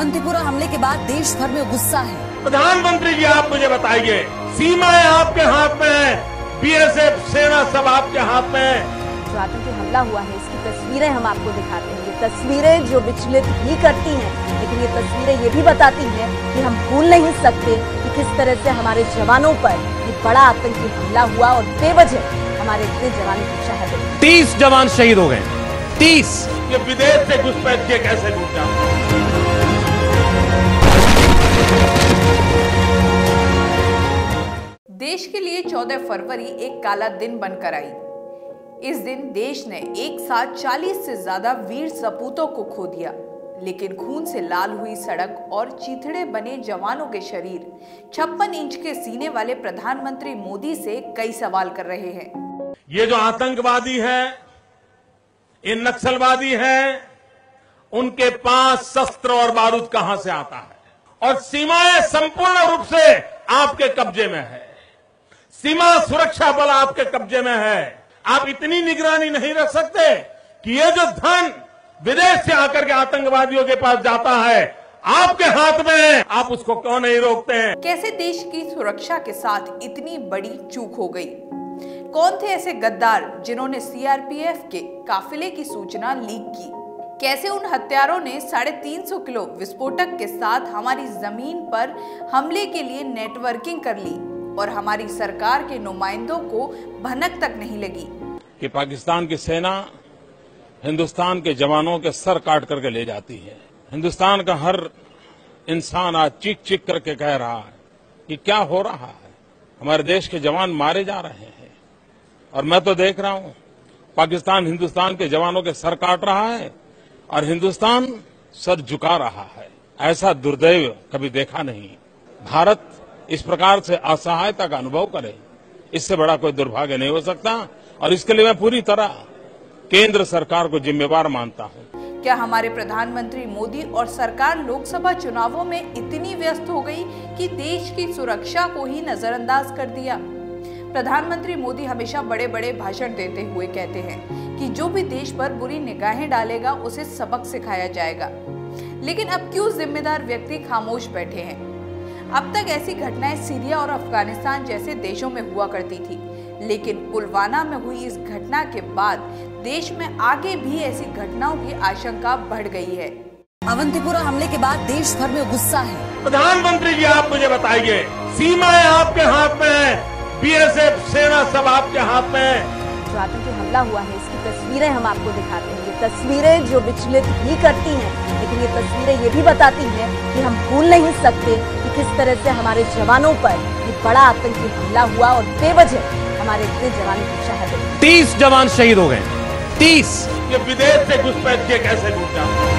अवंतीपुरा हमले के बाद देश भर में गुस्सा है। प्रधानमंत्री जी, आप मुझे बताइए, सीमाएं आपके हाथ में है, बीएसएफ सेना सब आपके हाथ में है। जो आतंकी हमला हुआ है इसकी तस्वीरें हम आपको दिखाते हैं। ये तस्वीरें जो विचलित ही करती हैं, लेकिन ये तस्वीरें ये भी बताती हैं कि हम भूल नहीं सकते कि किस तरह से हमारे जवानों पर एक बड़ा आतंकी हमला हुआ और बेवजह हमारे इतने जवानों की शहादत। 30 जवान शहीद हो गए। 30। ये विदेश से घुसपैठ के कैसे घुस जाते? देश के लिए 14 फरवरी एक काला दिन बनकर आई। इस दिन देश ने एक साथ 40 से ज्यादा वीर सपूतों को खो दिया, लेकिन खून से लाल हुई सड़क और चीथड़े बने जवानों के शरीर 56 इंच के सीने वाले प्रधानमंत्री मोदी से कई सवाल कर रहे हैं। ये जो आतंकवादी है, ये नक्सलवादी है, उनके पास शस्त्र और बारूद कहां से आता है? और सीमाएं संपूर्ण रूप से आपके कब्जे में है। सीमा सुरक्षा बल आपके कब्जे में है। आप इतनी निगरानी नहीं रख सकते कि ये जो धन विदेश से आकर के आतंकवादियों के पास जाता है, आपके हाथ में है, आप उसको क्यों नहीं रोकते हैं? कैसे देश की सुरक्षा के साथ इतनी बड़ी चूक हो गई? कौन थे ऐसे गद्दार जिन्होंने सीआरपीएफ के काफिले की सूचना लीक की? कैसे उन हत्यारों ने 350 किलो विस्फोटक के साथ हमारी जमीन पर हमले के लिए नेटवर्किंग कर ली और हमारी सरकार के नुमाइंदों को भनक तक नहीं लगी कि पाकिस्तान की सेना हिंदुस्तान के जवानों के सर काट करके ले जाती है। हिंदुस्तान का हर इंसान आज चीख चीख करके कह रहा है कि क्या हो रहा है, हमारे देश के जवान मारे जा रहे हैं। और मैं तो देख रहा हूं, पाकिस्तान हिंदुस्तान के जवानों के सर काट रहा है और हिंदुस्तान सर झुका रहा है। ऐसा दुर्दैव कभी देखा नहीं। भारत इस प्रकार से असहायता का अनुभव करे, इससे बड़ा कोई दुर्भाग्य नहीं हो सकता। और इसके लिए मैं पूरी तरह केंद्र सरकार को जिम्मेवार मानता हूं। क्या हमारे प्रधानमंत्री मोदी और सरकार लोकसभा चुनावों में इतनी व्यस्त हो गई कि देश की सुरक्षा को ही नजरअंदाज कर दिया? प्रधानमंत्री मोदी हमेशा बड़े बड़े भाषण देते हुए कहते हैं कि जो भी देश पर बुरी निगाहें डालेगा उसे सबक सिखाया जाएगा, लेकिन अब क्यों जिम्मेदार व्यक्ति खामोश बैठे हैं? अब तक ऐसी घटनाएं सीरिया और अफगानिस्तान जैसे देशों में हुआ करती थी, लेकिन पुलवामा में हुई इस घटना के बाद देश में आगे भी ऐसी घटनाओं की आशंका बढ़ गई है। अवंतीपुरा हमले के बाद देश भर में गुस्सा है। प्रधानमंत्री जी, आप मुझे बताइए, सीमाएं आपके हाथ में है, बीएसएफ सेना सब आपके हाथ में है। जो आतंकी हमला हुआ है इसकी तस्वीरें हम आपको दिखाते हैं। ये तस्वीरें जो विचलित ही करती हैं, लेकिन ये तस्वीरें ये भी बताती हैं कि हम भूल नहीं सकते कि किस तरह से हमारे जवानों पर एक बड़ा आतंकी हमला हुआ और बेवजह हमारे इतने जवानों की शहादत। 30 जवान शहीद हो गए। 30। ये विदेश से घुसपैठ के कैसे घुस जाते?